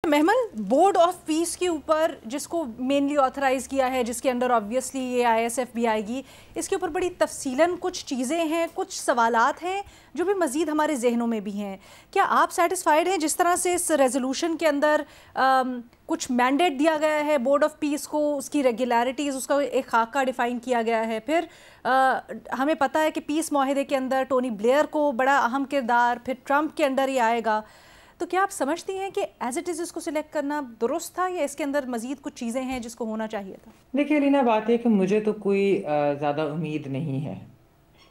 महमल, board of peace के ऊपर जिसको मेनली ऑथराइज किया है, जिसके अंडर ऑब्वियसली ये आईएसएफ भी आएगी, इसके ऊपर बड़ी तफसीलन कुछ चीज़ें हैं, कुछ सवालात हैं जो भी मज़ीद हमारे जहनों में भी हैं। क्या आप सेटिस्फाइड हैं जिस तरह से इस रेजोल्यूशन के अंदर कुछ मैंडेट दिया गया है बोर्ड ऑफ पीस को, उसकी रेगुलरिटीज़, उसका एक खाका डिफ़ाइन किया गया है। फिर हमें पता है कि पीस माहिदे के अंदर टोनी ब्लेयर को बड़ा अहम किरदार, फिर ट्रंप के अंडर ही आएगा। तो क्या आप समझती हैं कि एज इट इज़ इसको सिलेक्ट करना दुरुस्त था या इसके अंदर मज़ीद कुछ चीज़ें हैं जिसको होना चाहिए था? देखिए लीना, बात है कि मुझे तो कोई ज़्यादा उम्मीद नहीं है,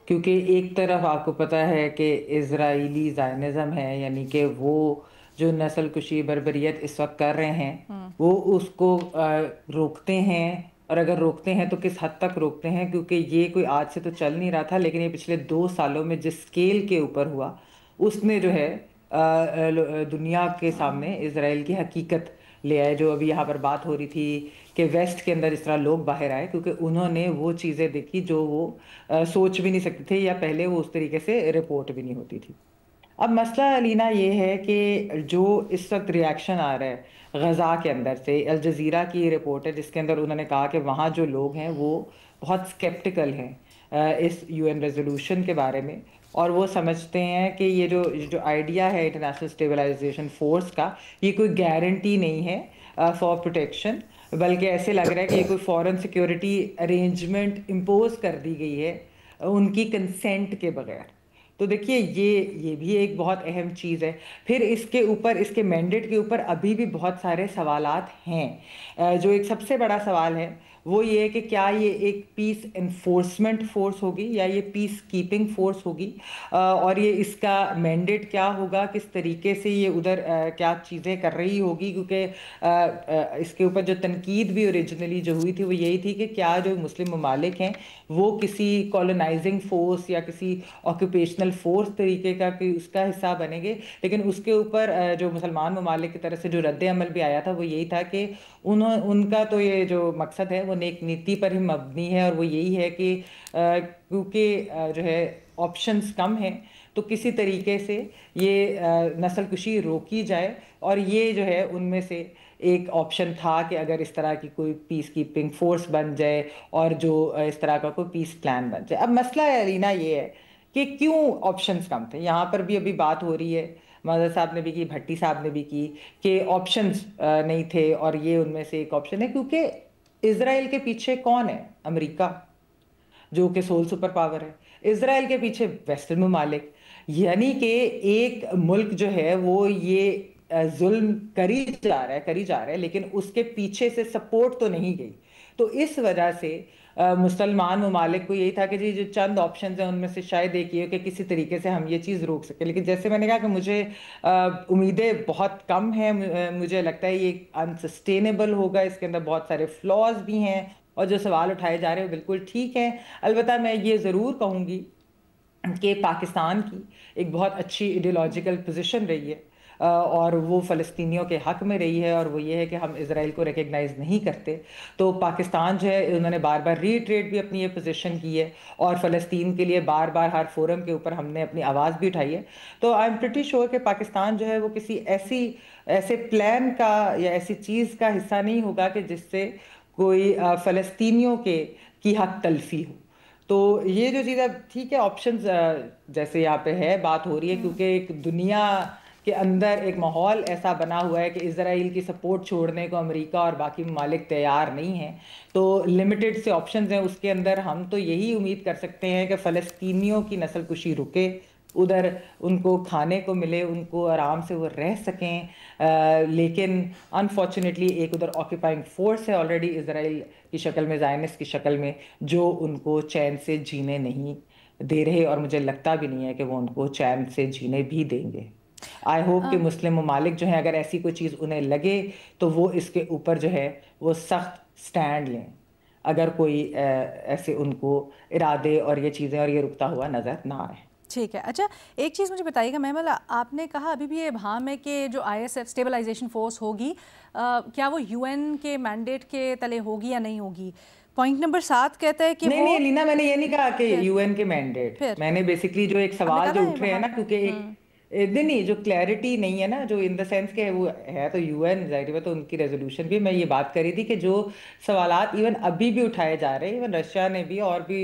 क्योंकि एक तरफ आपको पता है कि इजरायली ज़ायनिज़्म है, यानी कि वो जो नस्ल कुशी बर्बरियत इस वक्त कर रहे हैं वो उसको रोकते हैं। और अगर रोकते हैं तो किस हद तक रोकते हैं, क्योंकि ये कोई आज से तो चल नहीं रहा था, लेकिन ये पिछले 2 सालों में जिस स्केल के ऊपर हुआ उसने जो है दुनिया के सामने इसराइल की हकीकत ले आए। जो अभी यहाँ पर बात हो रही थी कि वेस्ट के अंदर इस तरह लोग बाहर आए क्योंकि उन्होंने वो चीज़ें देखी जो वो सोच भी नहीं सकते थे, या पहले वो उस तरीके से रिपोर्ट भी नहीं होती थी। अब मसला अलीना ये है कि जो इस वक्त रिएक्शन आ रहा है गज़ा के अंदर से, अल जज़ीरा की रिपोर्ट है जिसके अंदर उन्होंने कहा कि वहाँ जो लोग हैं वो बहुत स्केप्टिकल हैं इस यूएन रेजोल्यूशन के बारे में, और वो समझते हैं कि ये जो जो आइडिया है इंटरनेशनल स्टेबलाइजेशन फोर्स का, ये कोई गारंटी नहीं है फॉर प्रोटेक्शन, बल्कि ऐसे लग रहा है कि ये कोई फॉरेन सिक्योरिटी अरेंजमेंट इम्पोज कर दी गई है उनकी कंसेंट के बगैर। तो देखिए ये भी एक बहुत अहम चीज़ है। फिर इसके ऊपर, इसके मैंडेट के ऊपर अभी भी बहुत सारे सवालात हैं। जो एक सबसे बड़ा सवाल है वो ये है कि क्या ये एक पीस एनफोर्समेंट फोर्स होगी या ये पीस कीपिंग फोर्स होगी, और ये इसका मैंडेट क्या होगा, किस तरीके से ये उधर क्या चीज़ें कर रही होगी। क्योंकि इसके ऊपर जो तनकीद भी ओरिजिनली जो हुई थी वो यही थी कि क्या जो मुस्लिम ममालिक हैं वो किसी कॉलोनाइजिंग फोर्स या किसी ऑक्यूपेशनल फोर्स तरीके का कि उसका हिस्सा बनेंगे। लेकिन उसके ऊपर जो मुसलमान ममालिक की तरफ से जो रद्द अमल भी आया था वो यही था कि उनका तो ये जो मकसद है वो नेक नीति पर ही मबनी है, और वो यही है कि क्योंकि जो है ऑप्शंस कम हैं तो किसी तरीके से ये नस्ल कुशी रोकी जाए। और ये जो है उनमें से एक ऑप्शन था कि अगर इस तरह की कोई पीस कीपिंग फोर्स बन जाए और जो इस तरह का कोई पीस प्लान बन जाए। अब मसला है अलीना ये है कि क्यों ऑप्शंस कम थे। यहाँ पर भी अभी बात हो रही है, मदर साहब ने भी की, भट्टी साहब ने भी की, कि ऑप्शंस नहीं थे, और ये उनमें से एक ऑप्शन है। क्योंकि इसराइल के पीछे कौन है? अमेरिका, जो कि सोल सुपर पावर है। इसराइल के पीछे वेस्टर्न ममालिक, यानी कि एक मुल्क जो है वो ये जुल्म करी जा रहा है, लेकिन उसके पीछे से सपोर्ट तो नहीं गई। तो इस वजह से मुसलमान ममालिक को यही था कि जी जो चंद ऑप्शन हैं उनमें से शायद एक ये कि किसी तरीके से हम ये चीज़ रोक सके। लेकिन जैसे मैंने कहा कि मुझे उम्मीदें बहुत कम हैं। मुझे लगता है ये अनसस्टेनेबल होगा, इसके अंदर बहुत सारे फ्लॉज भी हैं, और जो सवाल उठाए जा रहे हैं बिल्कुल ठीक है। अलबत्ता मैं ये ज़रूर कहूँगी कि पाकिस्तान की एक बहुत अच्छी आइडियोलॉजिकल पोजीशन रही है, और वो फ़लस्तीनियों के हक़ में रही है, और वो ये है कि हम इसराइल को रिकग्नाइज़ नहीं करते। तो पाकिस्तान जो है उन्होंने बार बार रीट्रेट भी अपनी ये पोजीशन की है, और फ़लस्तीन के लिए बार बार हर फोरम के ऊपर हमने अपनी आवाज़ भी उठाई है। तो आई एम प्रिटी श्योर कि पाकिस्तान जो है वो किसी ऐसे प्लान का या ऐसी चीज़ का हिस्सा नहीं होगा कि जिससे कोई फ़लस्तीनियों के की हक तलफी हो। तो ये जो चीज़ है ठीक है, ऑप्शंस जैसे यहाँ पे है बात हो रही है, क्योंकि एक दुनिया के अंदर एक माहौल ऐसा बना हुआ है कि इसराइल की सपोर्ट छोड़ने को अमेरिका और बाकी ममालिक तैयार नहीं हैं। तो लिमिटेड से ऑप्शंस हैं उसके अंदर। हम तो यही उम्मीद कर सकते हैं कि फ़लस्तीनियों की नस्ल कुशी रुके, उधर उनको खाने को मिले, उनको आराम से वो रह सकें। लेकिन अनफॉर्चुनेटली एक उधर ऑक्यूपाइंग फोर्स है ऑलरेडी इसराइल की शक्ल में, ज़ायनिस्ट की शक्ल में, जो उनको चैन से जीने नहीं दे रहे, और मुझे लगता भी नहीं है कि वो उनको चैन से जीने भी देंगे। आई होप कि मुस्लिम ममालिक जो हैं अगर ऐसी कोई चीज़ उन्हें लगे तो वो इसके ऊपर जो है वो सख्त स्टैंड लें, अगर कोई ऐसे उनको इरादे और ये चीज़ें और ये रुकता हुआ नज़र ना आए। ठीक है। अच्छा, एक चीज़ मुझे बताइएगा महमल, आपने कहा अभी भी ये इब्हाम है कि जो आईएसएफ स्टेबलाइजेशन फोर्स होगी क्या वो यूएन के मैंडेट के तले होगी या नहीं होगी। पॉइंट नंबर 7 कहता है कि नहीं वो नहीं लीना, मैंने ये नहीं कहा कि फिर यूएन के मैंडेट, फिर मैंने बेसिकली जो एक आपने सवाल कहा जो ना उठ रहे हैं ना, इब्हाम। क्योंकि एक नहीं, जो क्लैरिटी नहीं है ना, जो इन द सेंस के वो है तो यूएन जाहिर है, तो उनकी रेजोल्यूशन भी मैं ये बात कर रही थी कि जो सवालात इवन अभी भी उठाए जा रहे हैं, इवन रशिया ने भी और भी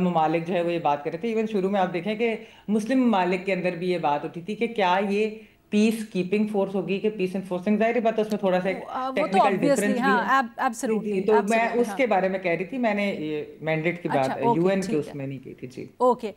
ममालिक जो है वो ये बात कर रहे थे। इवन शुरू में आप देखें कि मुस्लिम ममालिक के अंदर भी ये बात उठी थी कि क्या ये पीस कीपिंग फोर्स होगी कि पीस एनफोर्सिंग, जाहिर बात है उसमें थोड़ा सा एक वो तो टेक्निकल ऑब्वियसली, डिफरेंस भी है। हाँ, जी जी, एब्सोल्युटली तो मैं एब्सोल्युटली, हाँ। उसके बारे में कह रही थी, मैंने ये मैंडेट की अच्छा, बात ओके, यूएन के ठीक है। उसमें नहीं की थी जी। ओके।